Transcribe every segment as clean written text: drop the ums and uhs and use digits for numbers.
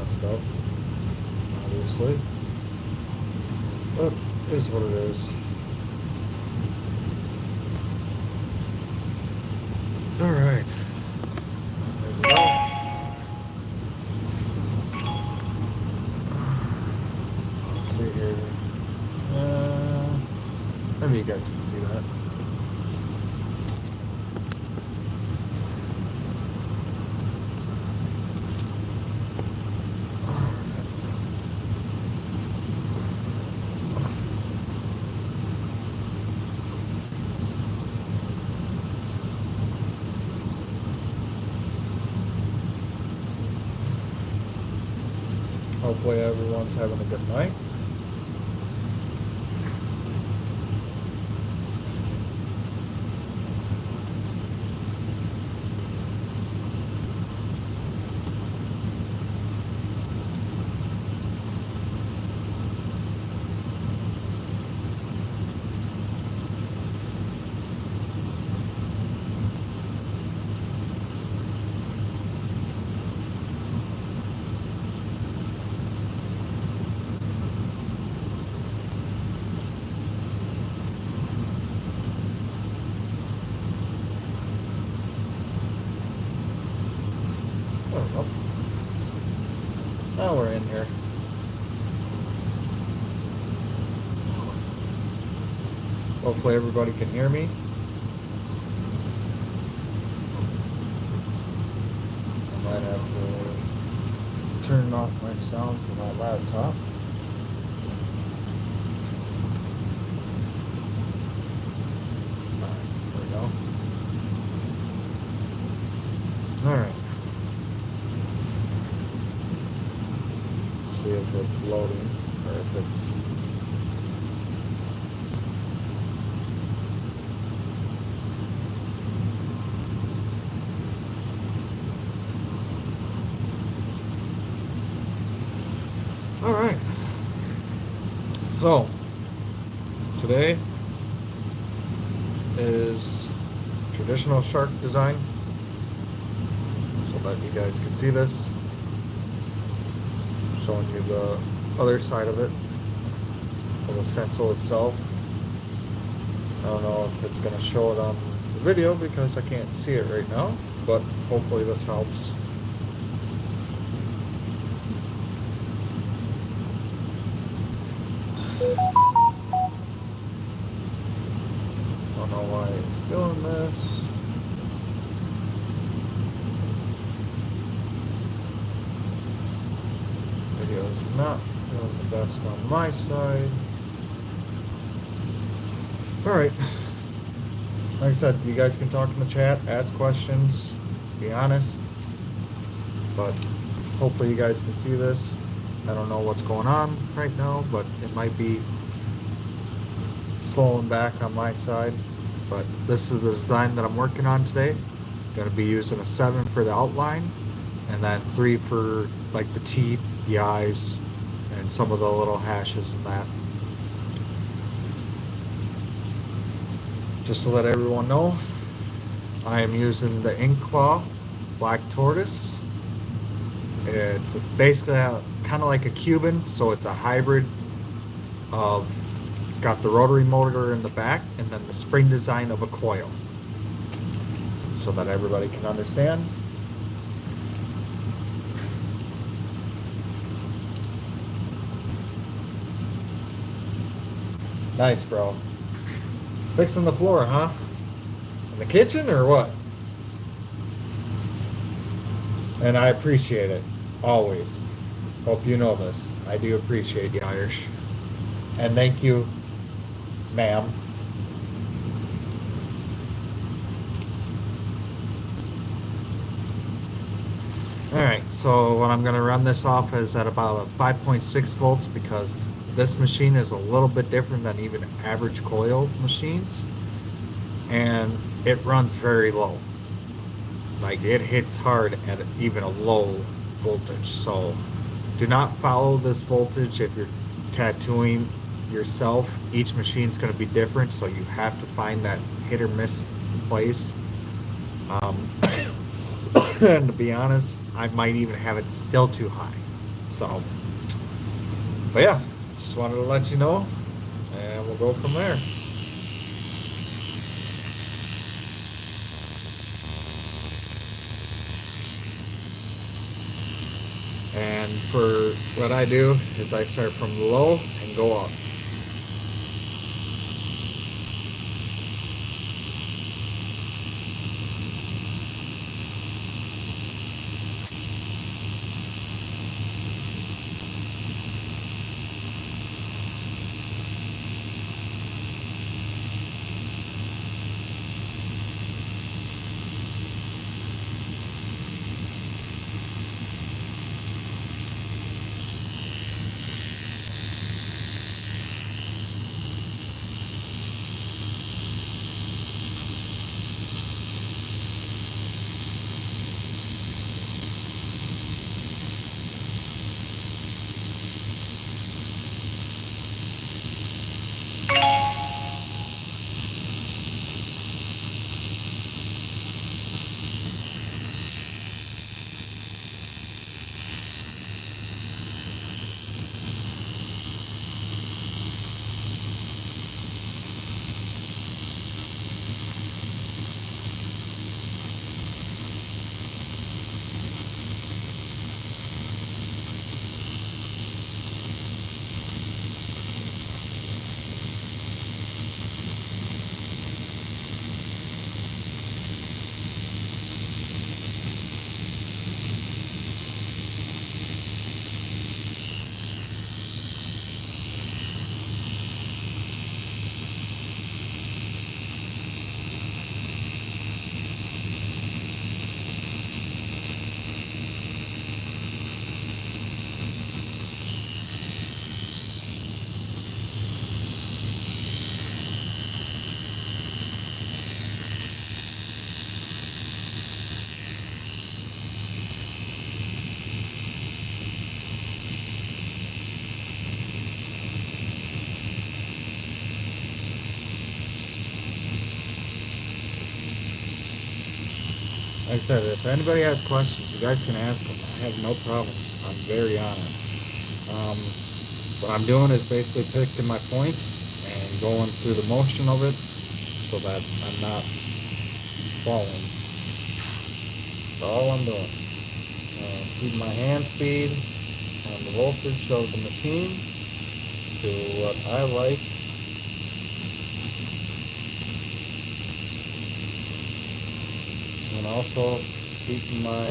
messed up, obviously. But it is what it is. Alright. There we go. Let's see here. Maybe you guys can see that. Hopefully everyone's having a good night. Oh, now we're in here. Hopefully everybody can hear me. I might have to turn off my sound from my laptop. Alright, there we go. Alright. See if it's loading or if it's all right. So today is traditional shark design, so that you guys can see this. Showing you the other side of it, of the stencil itself. I don't know if it's going to show it on the video because I can't see it right now, but hopefully this helps. I don't know why it's doing this. Video's not doing the best on my side. Alright. Like I said, you guys can talk in the chat, ask questions, be honest. But hopefully you guys can see this. I don't know what's going on right now, but it might be slowing back on my side. But this is the design that I'm working on today. Going to be using a 7 for the outline, and then 3 for like the teeth, the eyes, and some of the little hashes and that. Just to let everyone know, I am using the Inkclaw Black Tortoise. It's basically kind of like a Cuban, so it's a hybrid of, it's got the rotary motor in the back and then the spring design of a coil, so that everybody can understand. Nice, bro. Fixing the floor, huh? In the kitchen or what? And I appreciate it, always. Hope you know this. I do appreciate you, Irish. And thank you, ma'am. Alright, so what I'm going to run this off is at about a 5.6 volts because this machine is a little bit different than even average coil machines, and it runs very low. Like, it hits hard at even a low voltage. So do not follow this voltage if you're tattooing yourself. Each machine's going to be different, so you have to find that hit or miss place. And to be honest, I might even have it still too high. So, but yeah, just wanted to let you know, and we'll go from there. And for what I do is I start from low and go up. Like I said, if anybody has questions, you guys can ask them. I have no problem. I'm very honest. Um, what I'm doing is basically picking my points and going through the motion of it so that I'm not falling. That's all I'm doing. Keep my hand speed and the voltage of the machine to what I like. And also keeping my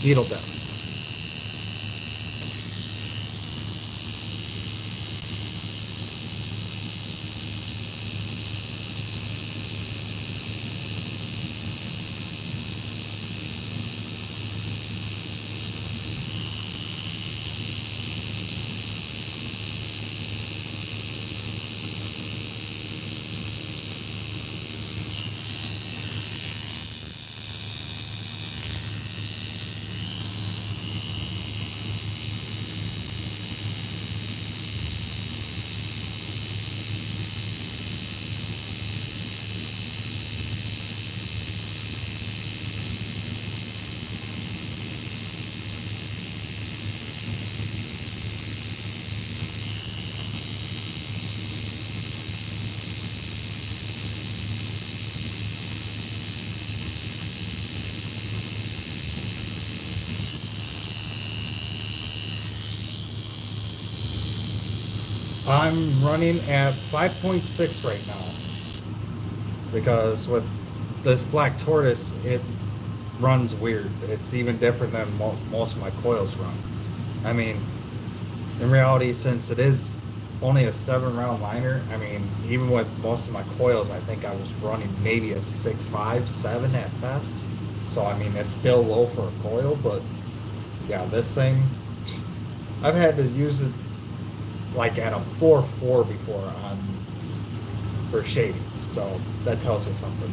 needle depth. I'm running at 5.6 right now because with this Black Tortoise, it runs weird. It's even different than most of my coils run. I mean, in reality, since it is only a 7 round liner, I mean, even with most of my coils, I think I was running maybe a 6.5, 7 at best. So, I mean, it's still low for a coil, but yeah, this thing, I've had to use it like at a 4.4 before on for shading. So that tells you something.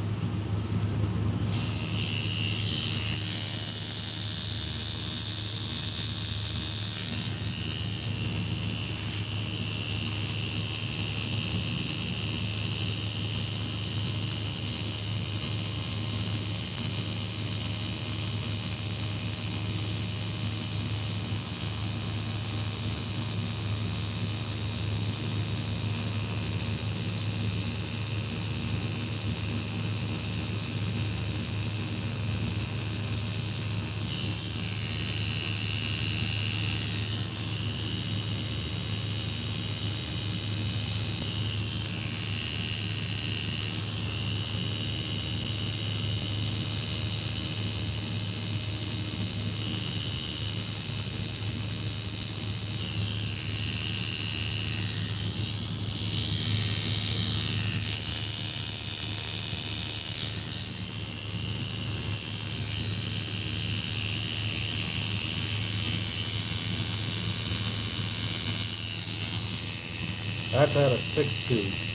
That's at a 6 speed.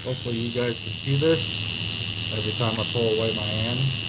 Hopefully you guys can see this every time I pull away my hand.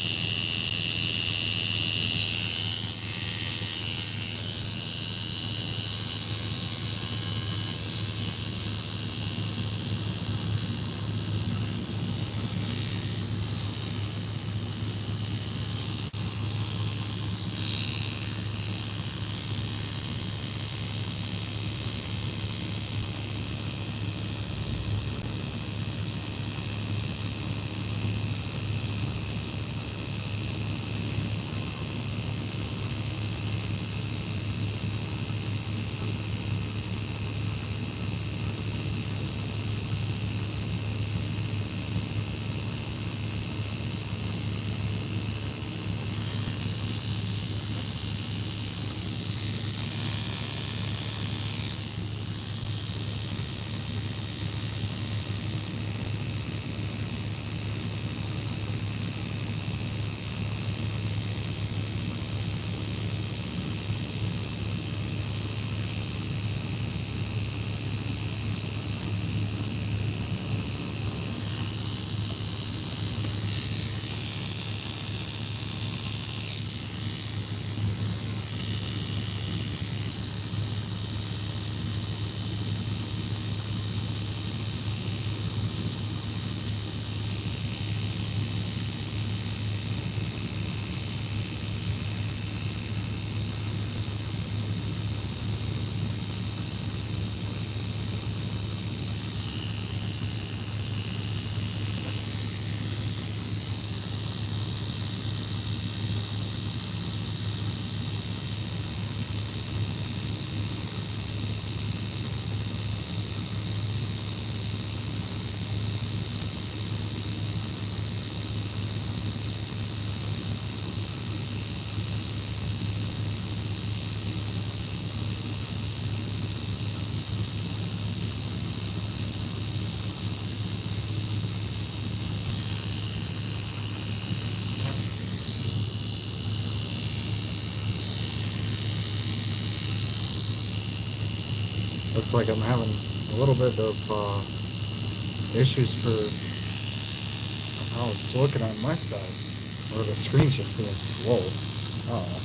Looks like I'm having a little bit of issues for how it's looking on my side. Or the screen's just being slow. Oh.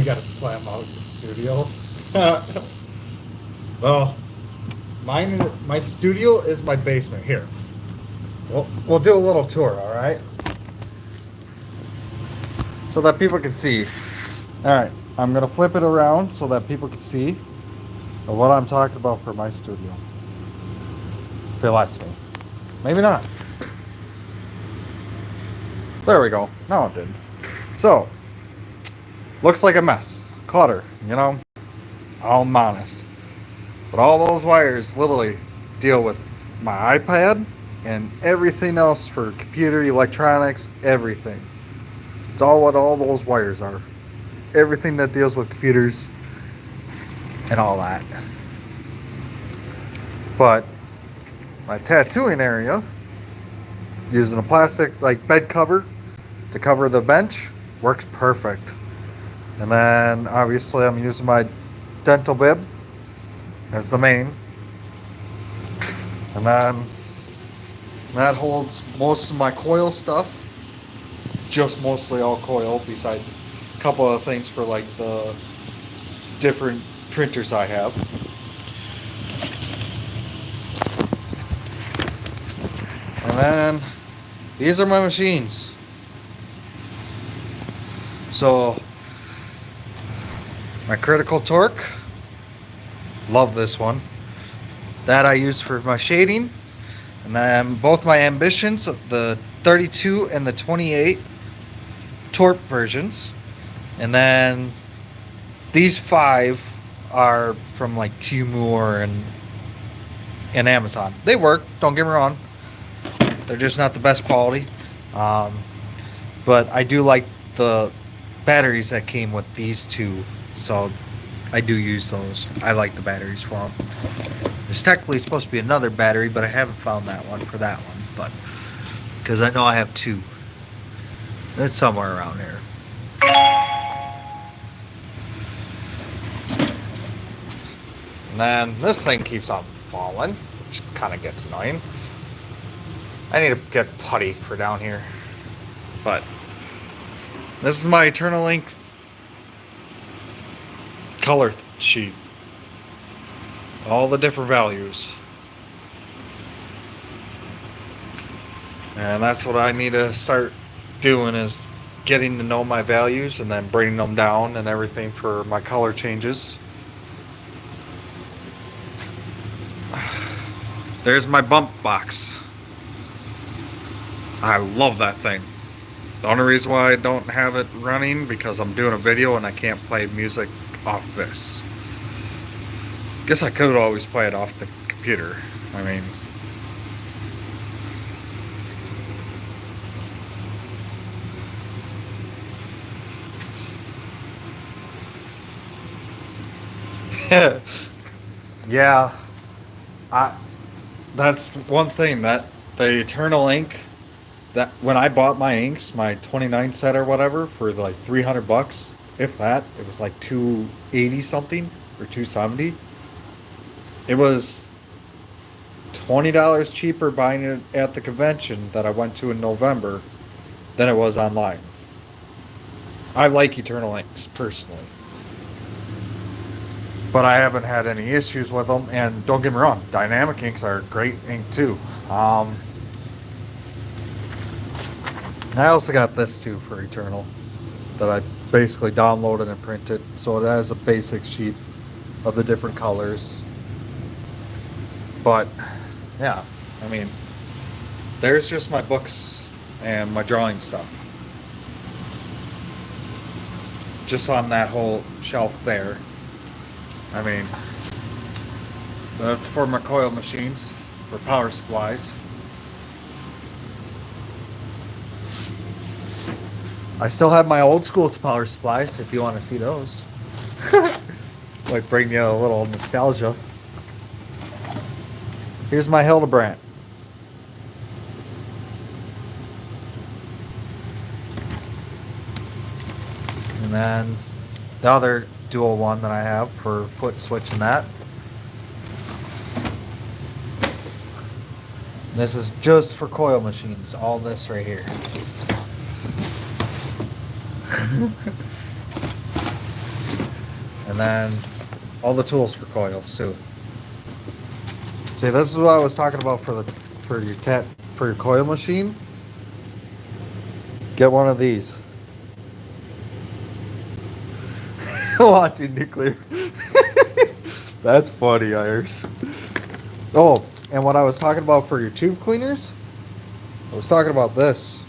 gotta slam out the studio. Well, my studio is my basement. Here, we'll do a little tour, all right? So that people can see. All right, I'm gonna flip it around so that people can see what I'm talking about for my studio. If it lets me. Maybe not. There we go. No, it didn't. So, looks like a mess. Clutter, you know? I'm honest. But all those wires literally deal with my iPad and everything else for computer, electronics, everything. It's all what all those wires are. Everything that deals with computers and all that. But my tattooing area, using a plastic like bed cover to cover the bench, works perfect. And then obviously I'm using my dental bib as the main. And then that holds most of my coil stuff. Just mostly all coil, besides a couple of things for like the different printers I have. And then these are my machines. So my Critical Torque, love this one. That I use for my shading. And then both my Ambitions, the 32 and the 28 torque versions. And then these 5 are from like Temu and Amazon. They work, don't get me wrong. They're just not the best quality. But I do like the batteries that came with these two. So I do use those. I like the batteries for them. There's technically supposed to be another battery, but I haven't found that one for that one. But because I know I have 2. It's somewhere around here. And then this thing keeps on falling, which kind of gets annoying. I need to get putty for down here. But this is my Eternal Link color sheet. All the different values. And that's what I need to start doing, is getting to know my values and then bringing them down and everything for my color changes. There's my bump box. I love that thing. The only reason why I don't have it running because I'm doing a video and I can't play music off this. Guess I could always play it off the computer. I mean, yeah, that's one thing, that the Eternal Ink, that when I bought my inks, my 29 set or whatever, for like $300, if that, it was like 280 something or 270. It was $20 cheaper buying it at the convention that I went to in November than it was online. I like Eternal Inks personally, but I haven't had any issues with them. And don't get me wrong, Dynamic Inks are great ink too. I also got this too for Eternal that I basically downloaded and printed, so it has a basic sheet of the different colors. But yeah, I mean, there's just my books and my drawing stuff just on that whole shelf there. I mean, that's for my coil machines, for power supplies. I still have my old school power supplies if you want to see those. Might bring you a little nostalgia. Here's my Hildebrandt. And then the other dual one that I have for foot switching that. And this is just for coil machines, all this right here. And then all the tools for coils too. See, this is what I was talking about for your coil machine. Get one of these. Watching nuclear. That's funny, Irish. Oh, and what I was talking about for your tube cleaners, I was talking about this.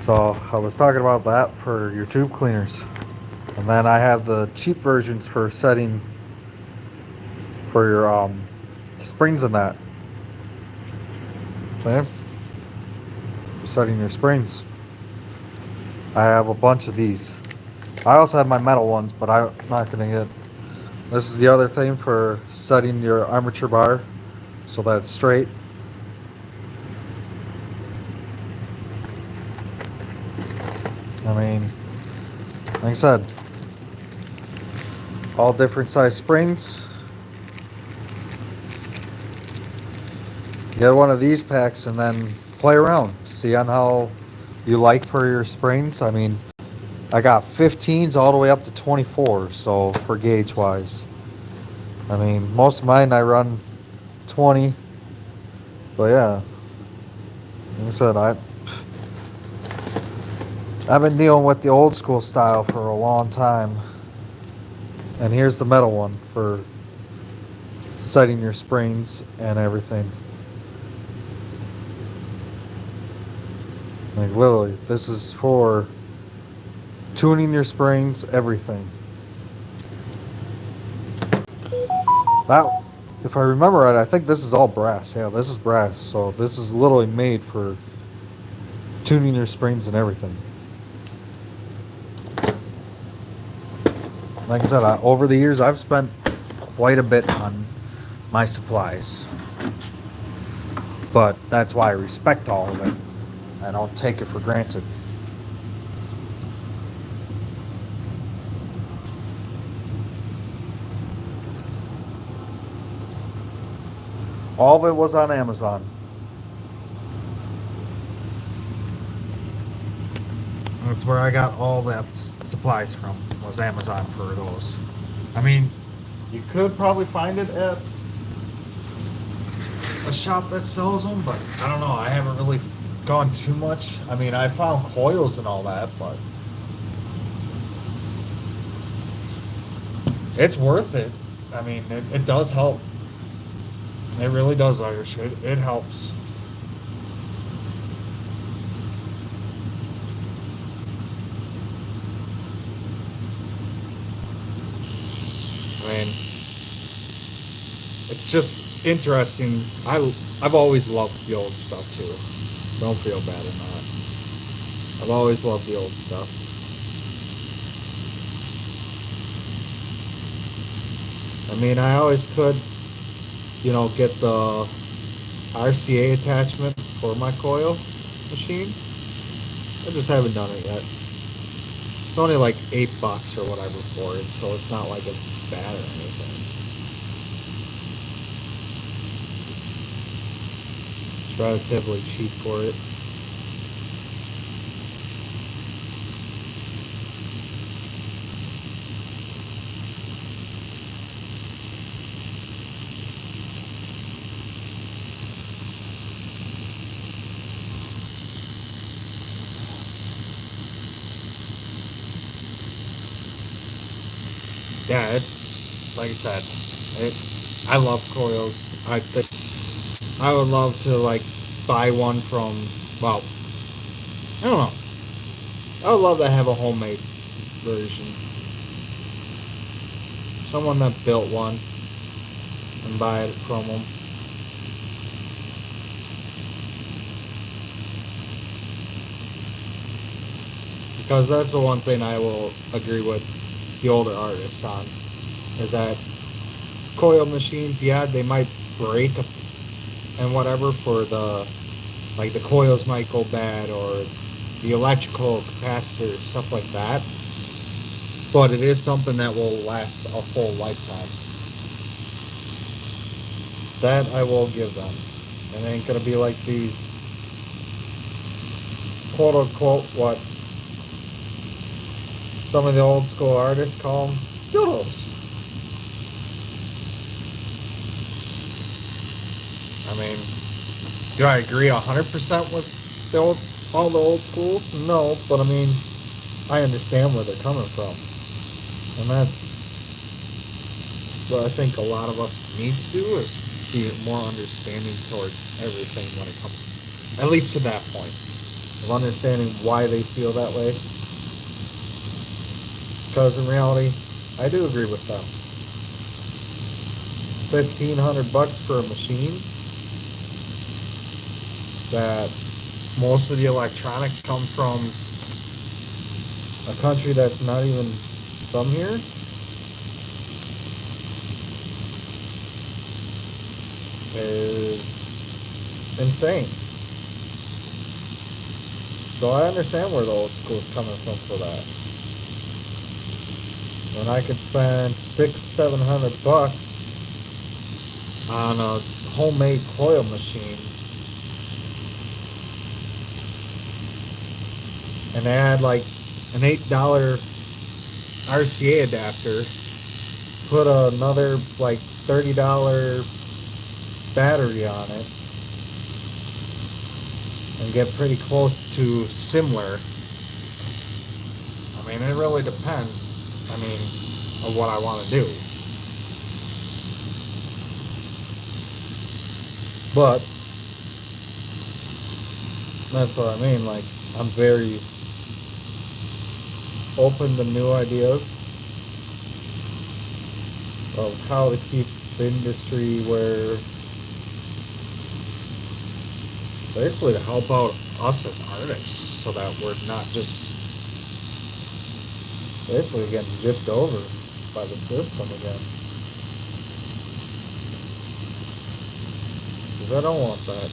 So I was talking about that for your tube cleaners. And then I have the cheap versions for setting for your springs in that. Okay? Setting your springs. I have a bunch of these. I also have my metal ones, but I'm not gonna get. This is the other thing for setting your armature bar so that it's straight. I mean, like I said, all different size springs. Get one of these packs and then play around. See on how you like for your springs. I mean, I got 15s all the way up to 24, so for gauge wise. I mean, most of mine I run 20. But yeah, like I said, I've been dealing with the old school style for a long time. And here's the metal one for setting your springs and everything. Like literally, this is for tuning your springs, everything. That, if I remember right, I think this is all brass. Yeah, this is brass. So this is literally made for tuning your springs and everything. Like I said, over the years, I've spent quite a bit on my supplies. But that's why I respect all of it. I don't take it for granted. All of it was on Amazon. That's where I got all the supplies from, was Amazon for those. I mean, you could probably find it at a shop that sells them, but I don't know. I haven't really gone too much. I mean, I found coils and all that, but it's worth it. I mean, it does help. It really does, Irish. It helps. I mean, it's just interesting. I've always loved the old stuff too. Don't feel bad in that. I've always loved the old stuff. I mean, I always could, get the RCA attachment for my coil machine. I just haven't done it yet. It's only like $8 or whatever for it, so it's not like it's bad or anything. It's relatively cheap for it. Yeah, it's like I said, I love coils. I think I would love to buy one from. Well, I don't know. I would love to have a homemade version. Someone that built one and buy it from them. Because that's the one thing I will agree with the older artists on, is that coil machines, yeah, they might break and whatever for the coils might go bad or the electrical capacitor, stuff like that. But it is something that will last a full lifetime. That I will give them. It ain't gonna be like these quote unquote what some of the old school artists call them doodles. I mean, do I agree 100% with all the old school? No, but I mean, I understand where they're coming from, and that's what I think a lot of us need to do is be more understanding towards everything when it comes, at least to that point, of understanding why they feel that way. Because in reality, I do agree with them. $1,500 for a machine that most of the electronics come from a country that's not even from here. Is insane. So I understand where the old school's coming from for that. When I could spend $600-700 on a homemade coil machine and add like an $8 RCA adapter, put another like $30 battery on it, and get pretty close to similar. I mean, it really depends, I mean, on what I want to do. But that's what I mean, like, I'm very open to new ideas of how to keep the industry where basically to help out us as artists so that we're not just basically getting zipped over by the system again. Because I don't want that.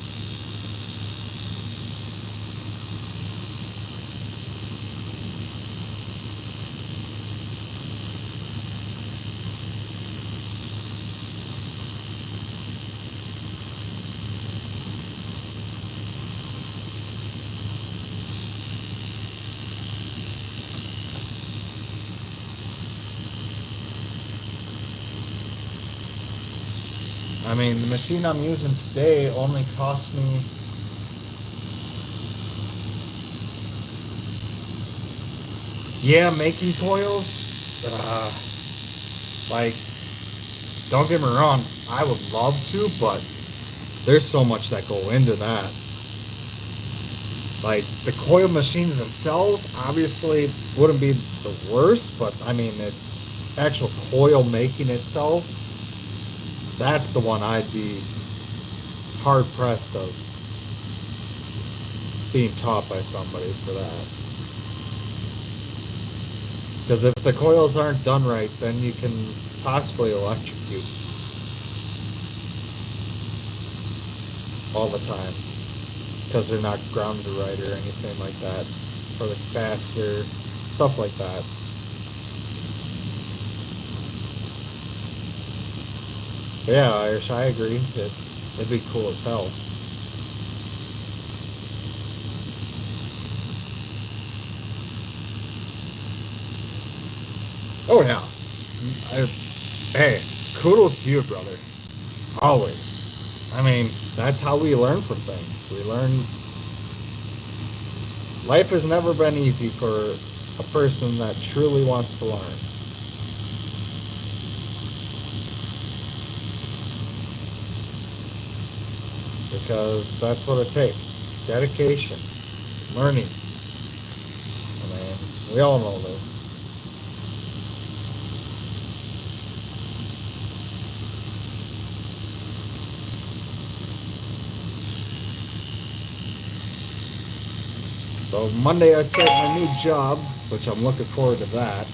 I mean, the machine I'm using today only cost me making coils. Like, don't get me wrong, I would love to, but there's so much that go into that. Like, the coil machines themselves obviously wouldn't be the worst, but I mean, it's actual coil making itself. That's the one I'd be hard pressed of being taught by somebody for that. Because if the coils aren't done right, then you can possibly electrocute all the time. Because they're not grounded right or anything like that. For the capacitor, stuff like that. But yeah, Irish, I agree. It'd be cool as hell. Oh yeah. Hey, kudos to you, brother. Always. I mean, that's how we learn from things. We learn. Life has never been easy for a person that truly wants to learn. Because that's what it takes. Dedication. Learning. I mean, we all know this. So Monday I start my new job, which I'm looking forward to that.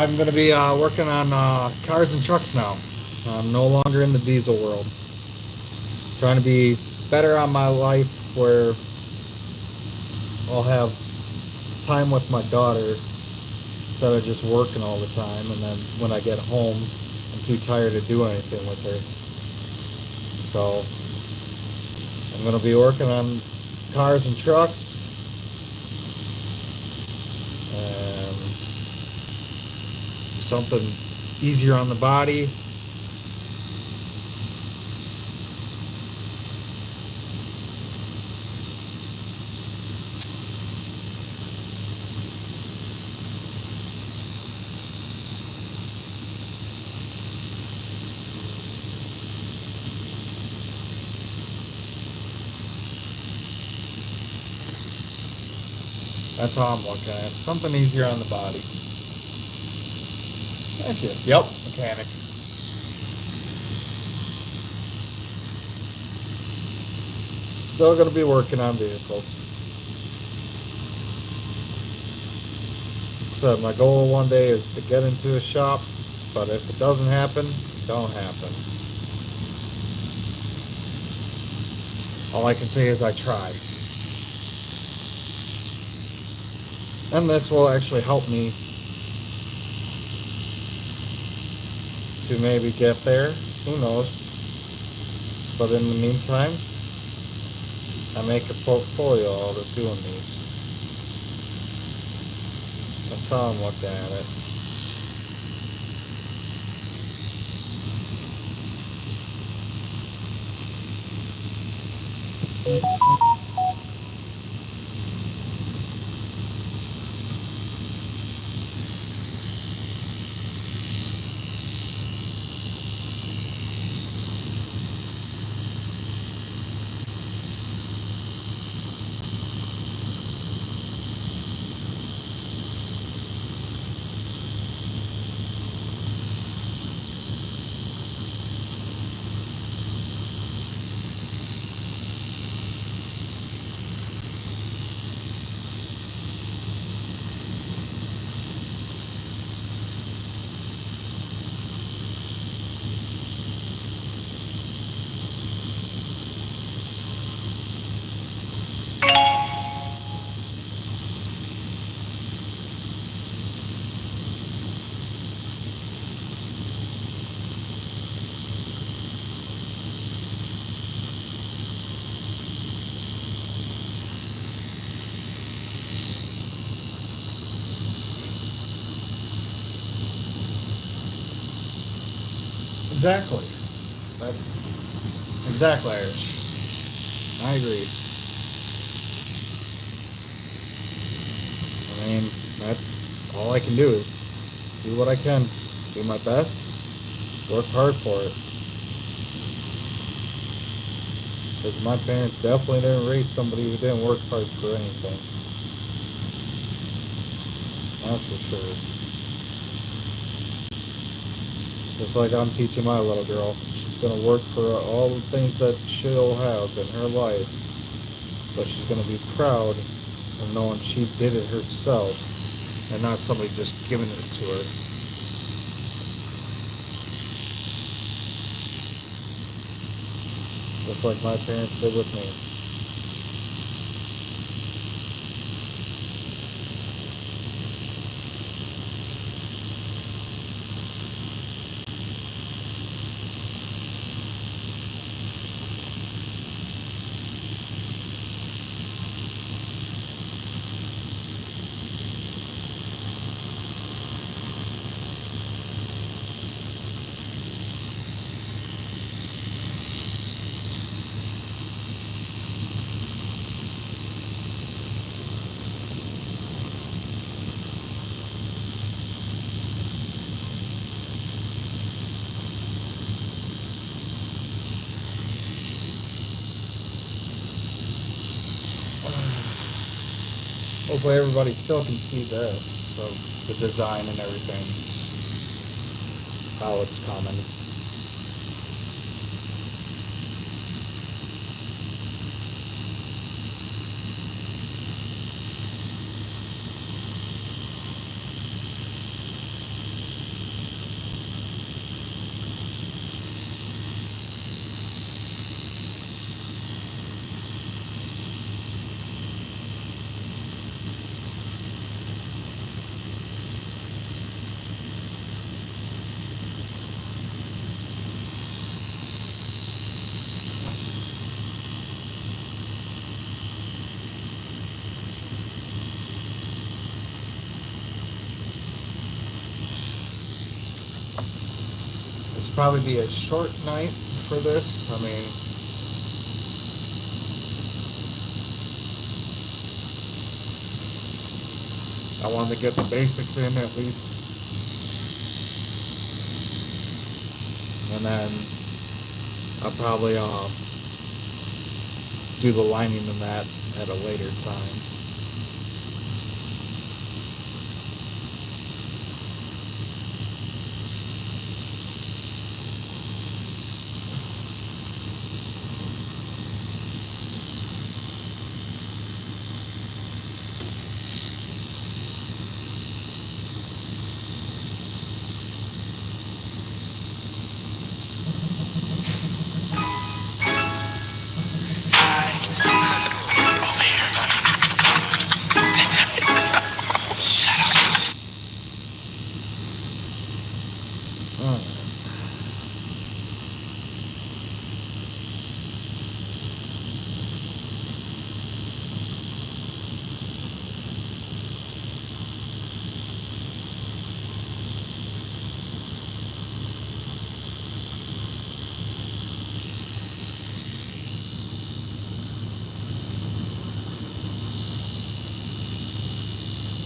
I'm going to be working on cars and trucks now. I'm no longer in the diesel world. Trying to be better on my life where I'll have time with my daughter instead of just working all the time. And then when I get home, I'm too tired to do anything with her. So I'm going to be working on cars and trucks. And something easier on the body. That's how I'm looking at it. Something easier on the body. Thank you. Yep, mechanic. Still going to be working on vehicles. So my goal one day is to get into a shop, but if it doesn't happen, it don't happen. All I can say is I tried. And this will actually help me to maybe get there. Who knows? But in the meantime, I make a portfolio out of doing these. That's how I'm looking at it. Exactly. Exactly, Irish. I agree. I mean, that's all I can do is do what I can, do my best, work hard for it. Because my parents definitely didn't raise somebody who didn't work hard for anything. That's for sure. Just like I'm teaching my little girl. She's going to work for all the things that she'll have in her life. But she's going to be proud of knowing she did it herself and not somebody just giving it to her. Just like my parents did with me. Hopefully everybody still can see this, so the design and everything, how it's coming. It's probably be a short night for this. I mean, I wanted to get the basics in at least, and then I'll probably do the lining and that at a later time.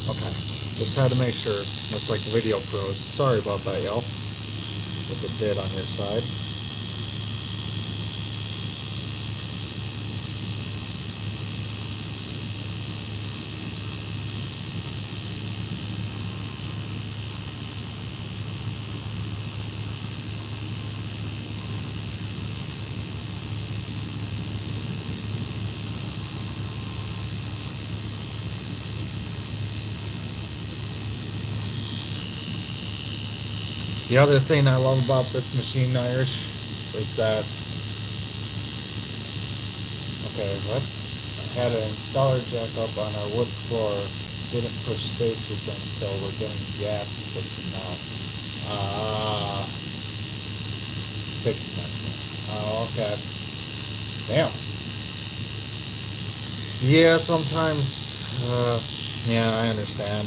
Okay, just had to make sure. Looks like the video froze. Sorry about that, y'all. If it did on your side. The other thing I love about this machine, Irish, is that, okay, what? I had an installer jack up on our wood floor, didn't push spacers until we're getting gas fixing now. Fixing that. Oh, okay. Damn. Yeah, sometimes, yeah, I understand.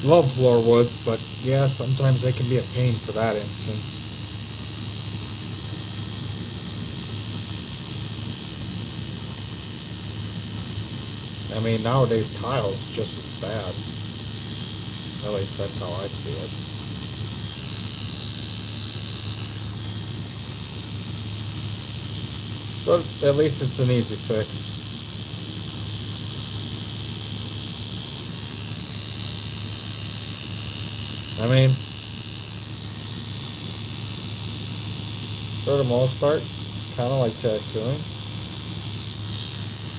Love floorwoods, but yeah, sometimes they can be a pain for that instance. I mean, nowadays tile's just as bad. At least that's how I see it. But at least it's an easy fix. I mean, for the most part, kind of like tattooing.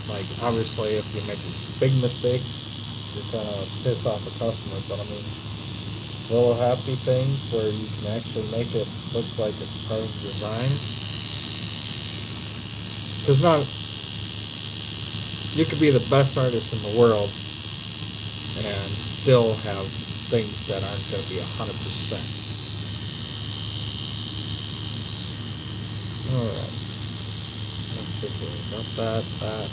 Like, obviously, if you make big mistakes, you're kind of piss off the customer. But I mean, little happy things where you can actually make it look like it's part of the design. Because not, you could be the best artist in the world and still have things that aren't going to be 100%. Alright. Let's see here. Got that.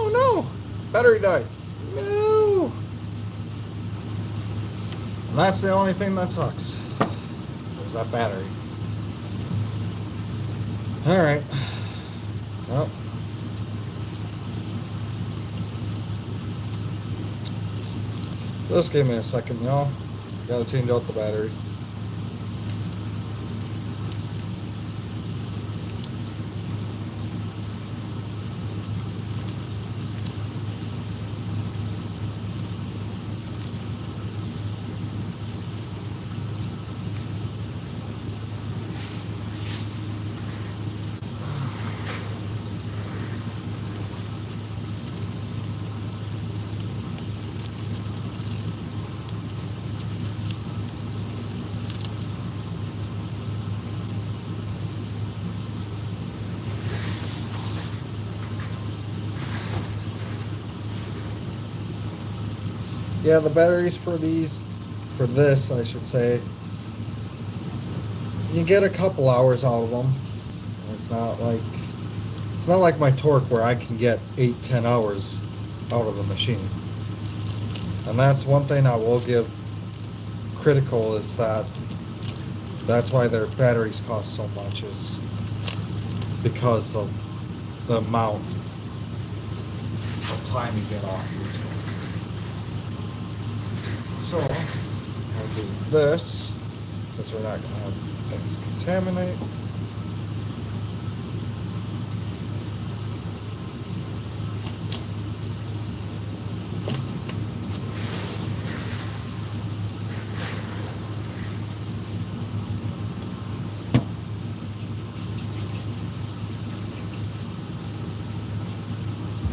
Oh no! Battery died. No! And that's the only thing that sucks. Is that battery. Alright. Well. Just give me a second, y'all. Gotta change out the battery. Yeah, the batteries for these, for this, I should say, you get a couple hours out of them. It's not like it's not like my torque where I can get 8, 10 hours out of the machine. And that's one thing I will give Critical is that that's why their batteries cost so much is because of the amount of time you get off your torque. So I'll do this because we're not going to have things contaminate.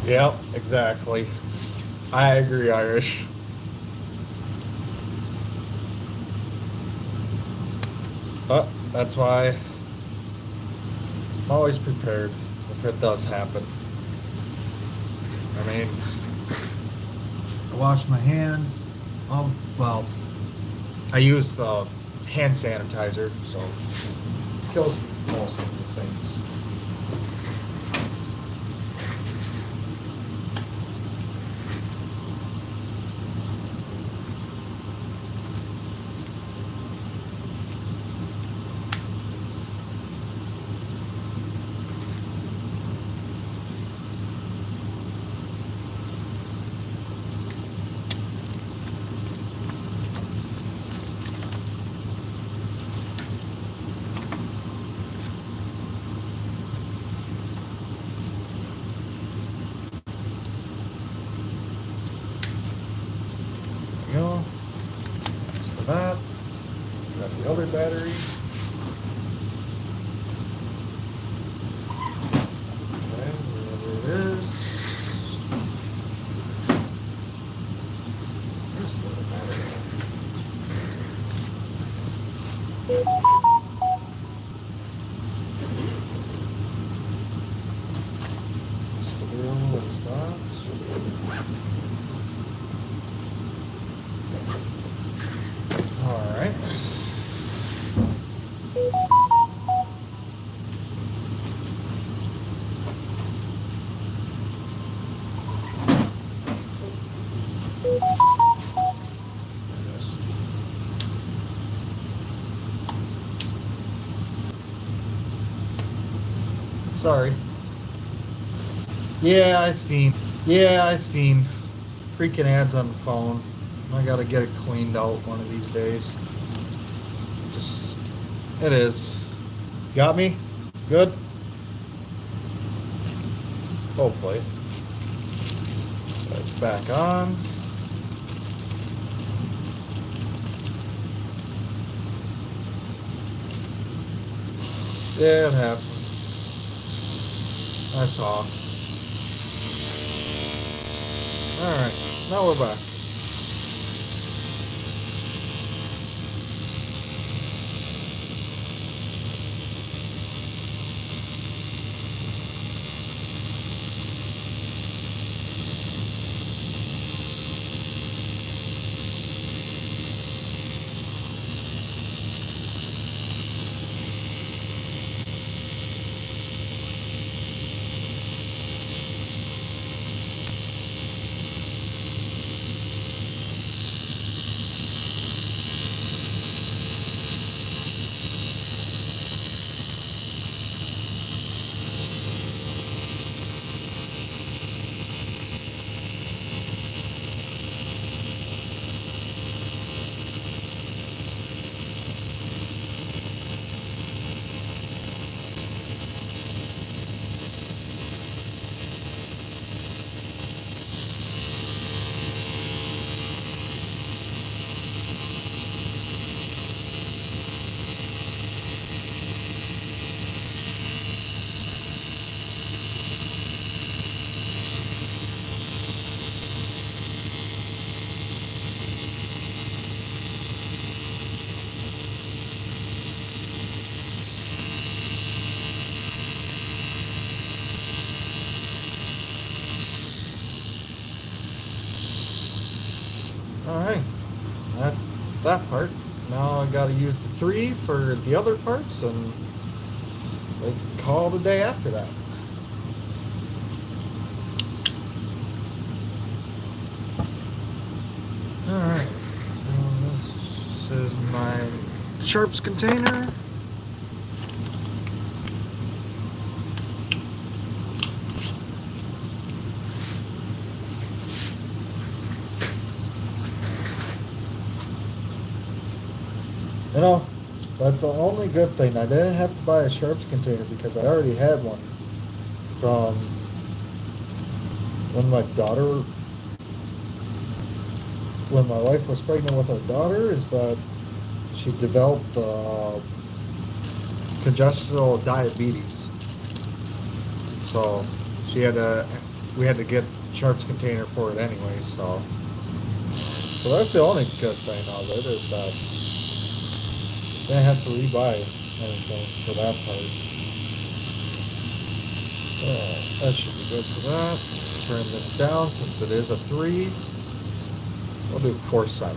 Yep, exactly. I agree, Irish. But that's why I'm always prepared if it does happen. I mean, I wash my hands. Well, I use the hand sanitizer, so it kills most of the things. There we go. That's for that. Got the other battery. Okay, wherever it is. Where's the other battery? What's the wheel? What's that? All right. Sorry. Yeah, I seen. Yeah, I seen. Freaking ads on the phone. I gotta get it cleaned out one of these days. Just, it is. Got me? Good? Hopefully. It's back on. Yeah, it happened. I saw. Alright, now we're back. All right, that's that part. Now I got to use the 3 for the other parts, and like call it a day after that. All right, so this is my sharps container. You know, that's the only good thing. I didn't have to buy a sharps container because I already had one from when my daughter, when my wife was pregnant with our daughter, is that she developed congenital diabetes. So she had to, we had to get sharps container for it anyway. So that's the only good thing of it is that I didn't have to rebuy anything for that part. That should be good for that. Turn this down since it is a 3. We'll do 4/7.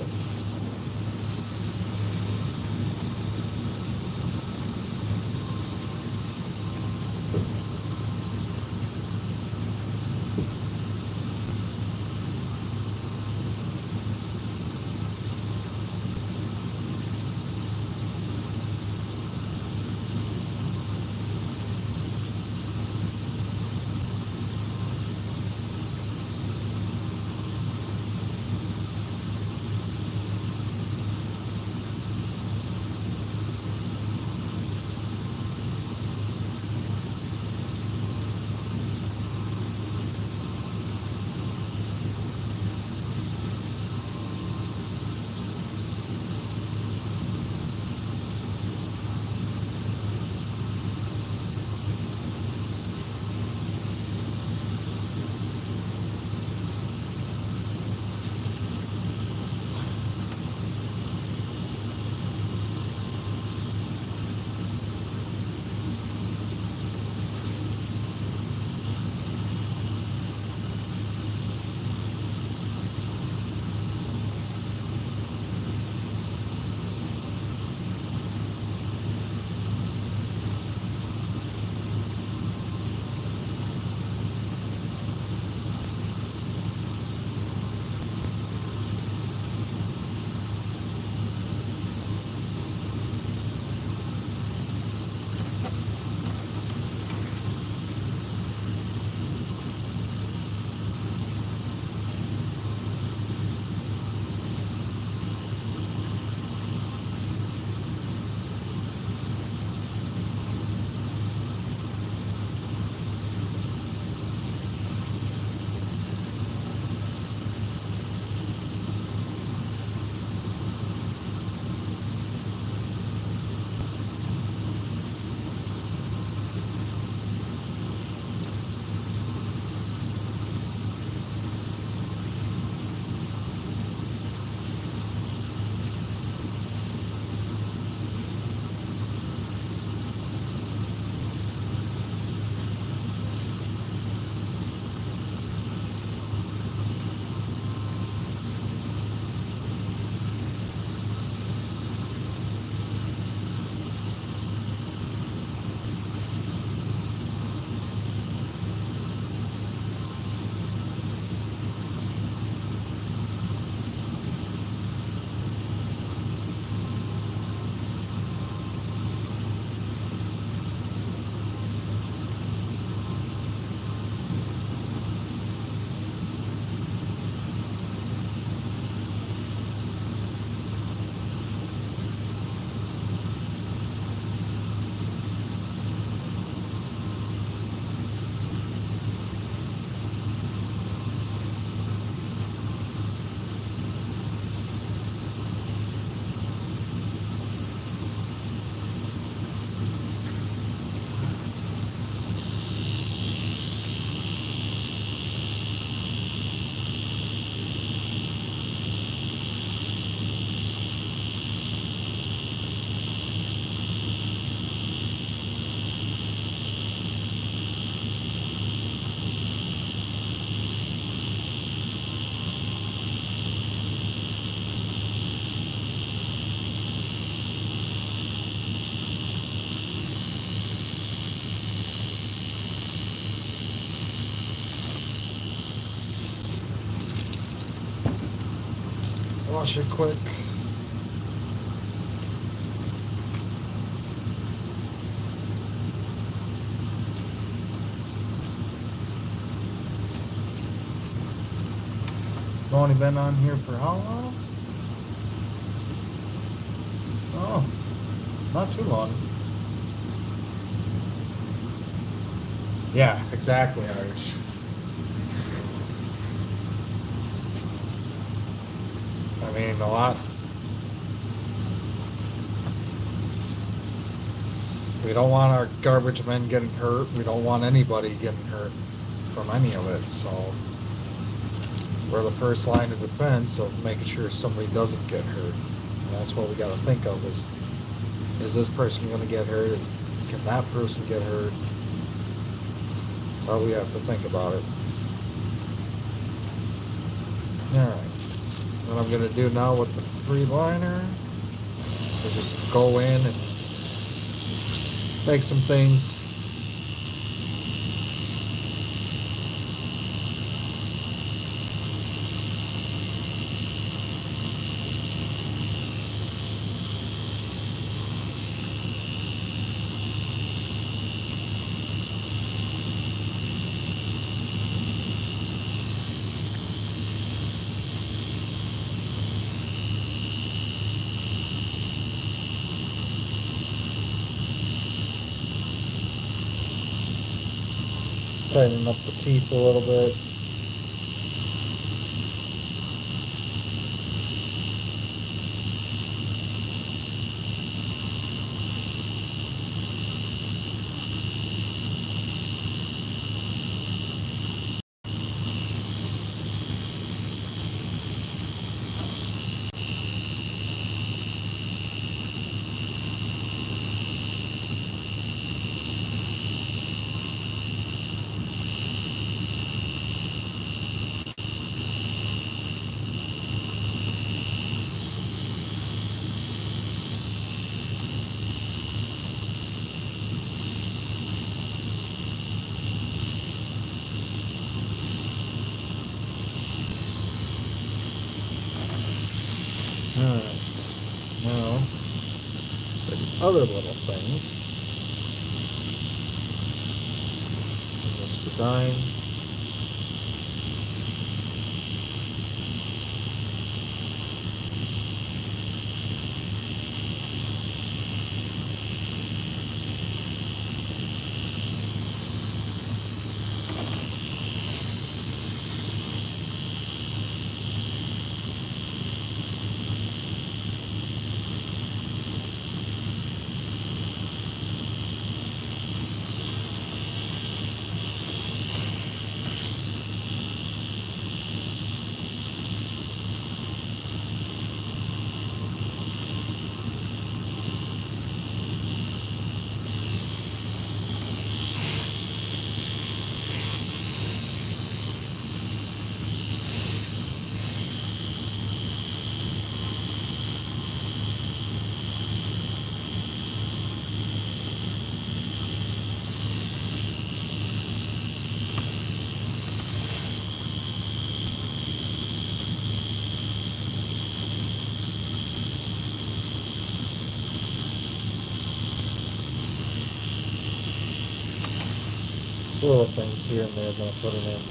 Wash it quick. Only been on here for how long? Oh, not too long. Yeah, exactly, Irish. I mean, a lot. We don't want our garbage men getting hurt. We don't want anybody getting hurt from any of it. So we're the first line of defense of making sure somebody doesn't get hurt. And that's what we got to think of is this person going to get hurt? Can that person get hurt? That's how we have to think about it. All right. What I'm going to do now with the 3-liner is just go in and make some things. Tighten up the teeth a little bit. Alright, now for the other little thing in this design. Little things here and there, I'm going to put them in.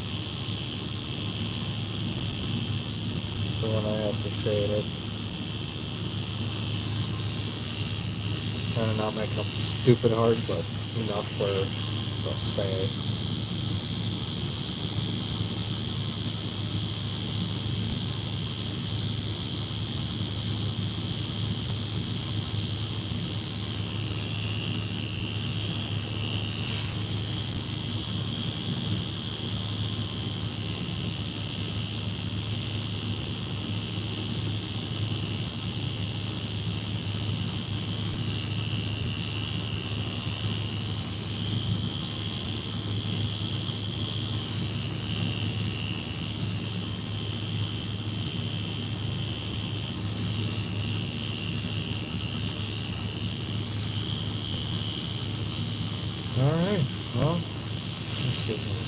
So when I have to shade it, kind of not making them stupid hard, but enough where they'll stay. Alright, well, let's see here.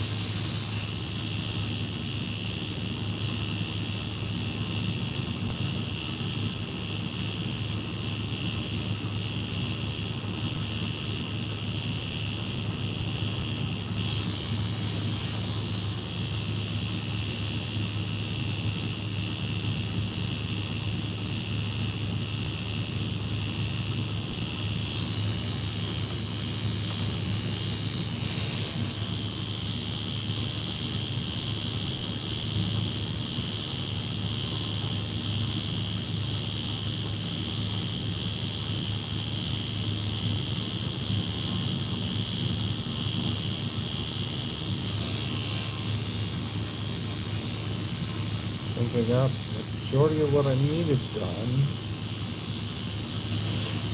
think I got the majority of what I needed done.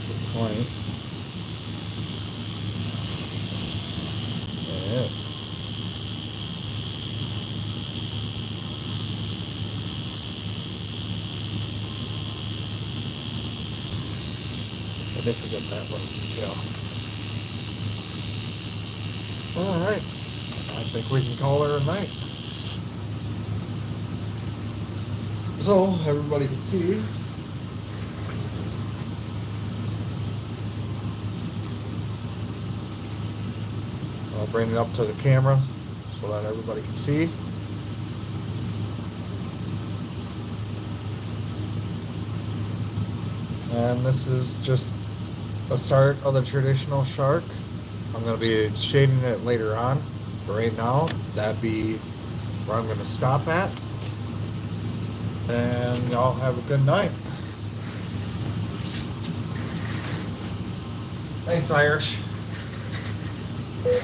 The point. Yeah. I did forget that one detail. Alright. I think we can call her a night. So everybody can see. I'll bring it up to the camera so that everybody can see. And this is just a start of the traditional shark. I'm going to be shading it later on, but right now that'd be where I'm going to stop at. And y'all have a good night. Thanks, Irish. I'm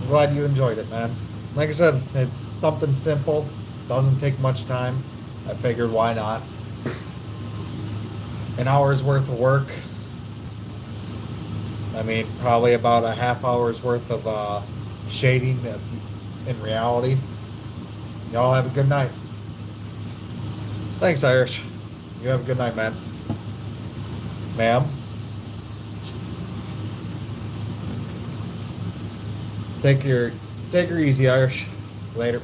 glad you enjoyed it, man. Like I said, it's something simple, doesn't take much time. I figured why not? An hour's worth of work. I mean, probably about a half hour's worth of shading in reality. Y'all have a good night. Thanks, Irish. You have a good night, man. Ma'am. Take her easy, Irish. Later.